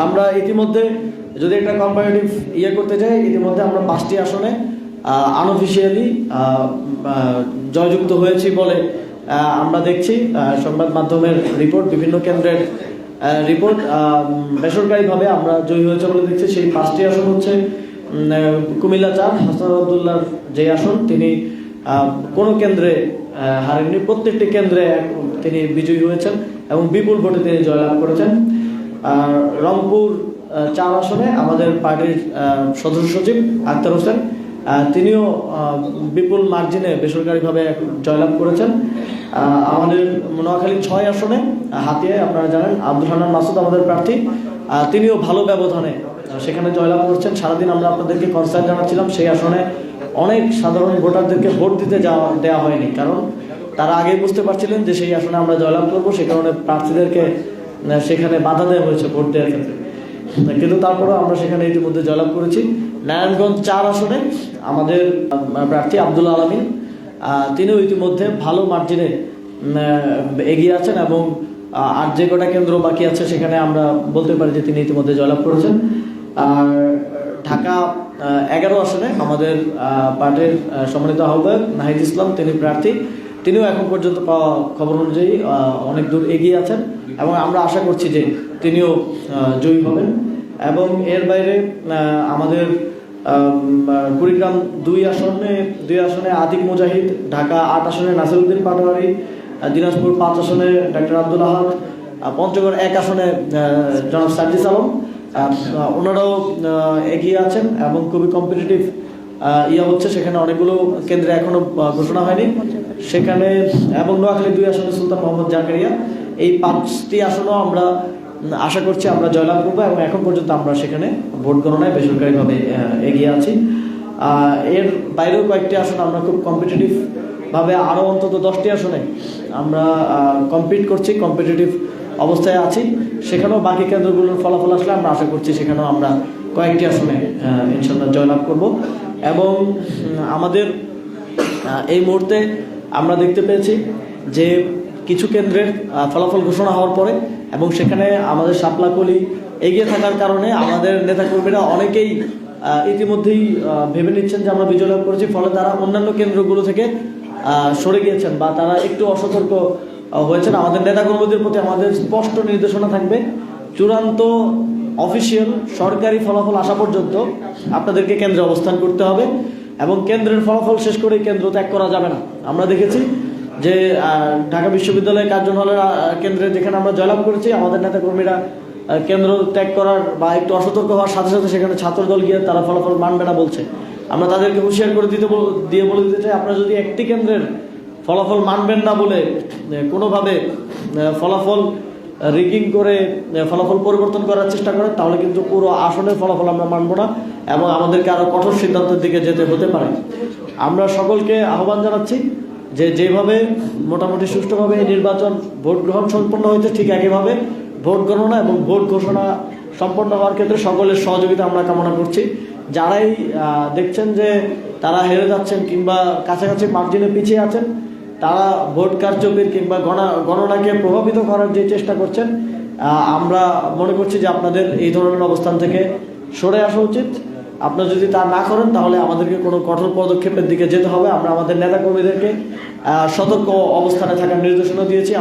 আমরা ইতিমধ্যে যদি একটা কম্পারেটিভ করতে চাই, ইতিমধ্যে আমরা 5টি আসনে আনঅফিসিয়ালি জয়যুক্ত হয়েছি বলে আমরা দেখছি সংবাদ মাধ্যমের রিপোর্ট, বিভিন্ন কেন্দ্রের রিপোর্ট। বেসরকারিভাবে আমরা জয়ী হয়েছে বলে দেখছি। সেই 5টি আসন হচ্ছে কুমিল্লা 4 হাসান আবদুল্লাহর যে আসন, তিনি কোনো কেন্দ্রে হারেননি, প্রত্যেকটি কেন্দ্রে তিনি বিজয়ী হয়েছেন এবং বিপুল ভোটে তিনি জয়লাভ করেছেন। রংপুর 4 আসনে আমাদের পার্টির সদস্য সচিব আক্তার হোসেন, তিনিও বিপুল মার্জিনে বেসরকারিভাবে জয়লাভ করেছেন। আমাদের নোয়াখালী 6 আসনে হাতিয়ায় আপনারা জানেন আব্দুল হান্নান মাসুদ আমাদের প্রার্থী, তিনিও ভালো ব্যবধানে সেখানে জয়লাভ করছেন। সারাদিন আমরা আপনাদেরকে কনসার্ন জানাচ্ছিলাম, সেই আসনে অনেক সাধারণ ভোটারদেরকে ভোট দিতে দেওয়া হয়নি, কারণ তারা আগেই বুঝতে পারছিলেন যে সেই আসনে আমরা জয়লাভ করবো, সে কারণে প্রার্থীদেরকে সেখানে বাধা দেওয়া হয়েছে ভোট দেওয়ার ক্ষেত্রে। কিন্তু তারপরেও আমরা সেখানে ইতিমধ্যে জয়লাভ করেছি। নারায়ণগঞ্জ 4 আসনে আমাদের প্রার্থী আব্দুল আলমিন, তিনিও ইতিমধ্যে ভালো মার্জিনে এগিয়ে আছেন এবং আর যে কটা কেন্দ্র বাকি আছে সেখানে আমরা বলতে পারি যে তিনি ইতিমধ্যে জয়লাভ করেছেন। আর ঢাকা 11 আসনে আমাদের পার্টির সম্মানিত আহ্বায়ক নাহিদ ইসলাম, তিনি প্রার্থী, তিনিও এখন পর্যন্ত পাওয়া খবর অনুযায়ী অনেক দূর এগিয়ে আছেন এবং আমরা আশা করছি যে তিনিও জয়ী হবেন। এবং এর বাইরে আমাদের কুড়িগ্রাম 2 আসনে আতিক মুজাহিদ, ঢাকা 8 আসনে নাসিরউদ্দিন পাটোয়ারি, দিনাজপুর 5 আসনে ডাক্তার আব্দুল আহাদ, পঞ্চগড় 1 আসনে জনাব সার্জিস আলম, ওনারাও এগিয়ে আছেন এবং খুবই কম্পিটিটিভ হচ্ছে। সেখানে অনেকগুলো কেন্দ্রে এখনো ঘোষণা হয়নি সেখানে। এবং নোয়াখালী 2 আসনে সুলতান মোহাম্মদ জাকারিয়া, এই 5টি আসনও আমরা আশা করছি আমরা জয়লাভ করবো এবং এখন পর্যন্ত আমরা সেখানে ভোট গণনায় বেসরকারিভাবে এগিয়ে আছি। এর বাইরেও কয়েকটি আসন আমরা খুব কম্পিটিটিভ ভাবে, আরও অন্তত 10টি আসনে আমরা কম্পিট করছি, কম্পিটিটিভ অবস্থায় আছি। সেখানেও বাকি কেন্দ্রগুলোর ফলাফল আসলে আমরা আশা করছি সেখানেও আমরা কয়েকটি আসনে ইনশাল্লাহ জয়লাভ করব। এবং আমাদের এই মুহূর্তে আমরা দেখতে পেয়েছি যে কিছু কেন্দ্রের ফলাফল ঘোষণা হওয়ার পরে এবং সেখানে আমাদের শাপলা কলি এগিয়ে থাকার কারণে আমাদের নেতাকর্মীরা অনেকেই ইতিমধ্যেই ভেবে নিচ্ছেন যে আমরা বিজয় লাভ করেছি, ফলে তারা অন্যান্য কেন্দ্রগুলো থেকে সরে গিয়েছেন বা তারা একটু অসতর্ক হয়েছেন। আমাদের নেতাকর্মীদের প্রতি আমাদের স্পষ্ট নির্দেশনা থাকবে, চূড়ান্ত অফিসিয়াল সরকারি ফলাফল আসা পর্যন্ত আপনাদেরকে কেন্দ্রে অবস্থান করতে হবে এবং কেন্দ্রের ফলাফল শেষ করে কেন্দ্র ত্যাগ করা যাবে না। আমরা দেখেছি যে ঢাকা বিশ্ববিদ্যালয়ের কার্জন হলের কেন্দ্রে যেখানে আমরা জয়লাভ করেছি, আমাদের নেতাকর্মীরা কেন্দ্র ত্যাগ করার বা একটু অসতর্ক হওয়ার সাথে সাথে সেখানে ছাত্রদল গিয়ে তারা ফলাফল মানবে না বলছে। আমরা তাদেরকে হুঁশিয়ার করে বলে দিতে চাই, আপনারা যদি একটি কেন্দ্রের ফলাফল মানবেন না বলে কোনোভাবে ফলাফল রিগিং করে ফলাফল পরিবর্তন করার চেষ্টা করেন, তাহলে কিন্তু পুরো আসনের ফলাফল আমরা মানব না এবং আমাদেরকে আরও কঠোর সিদ্ধান্তের দিকে যেতে হতে পারে। আমরা সকলকে আহ্বান জানাচ্ছি যে যেভাবে মোটামুটি সুষ্ঠুভাবে এই নির্বাচন ভোট গ্রহণ সম্পন্ন হয়েছে, ঠিক একইভাবে ভোট গণনা এবং ভোট ঘোষণা সম্পন্ন হওয়ার ক্ষেত্রে সকলের সহযোগিতা আমরা কামনা করছি। যারাই দেখছেন যে তারা হেরে যাচ্ছেন কিংবা কাছাকাছি মার্জিনে পিছিয়ে আছেন, তারা ভোট কারচুপির কিংবা গণনাকে প্রভাবিত করার যে চেষ্টা করছেন, আমরা মনে করছি যে আপনাদের এই ধরনের অবস্থান থেকে সরে আসা উচিত। আপনারা যদি তা না করেন তাহলে আমাদেরকে কোনো কঠোর পদক্ষেপের দিকে যেতে হবে। আমরা আমাদের নেতাকর্মীদেরকে সতর্ক অবস্থানে থাকার নির্দেশনা দিয়েছি।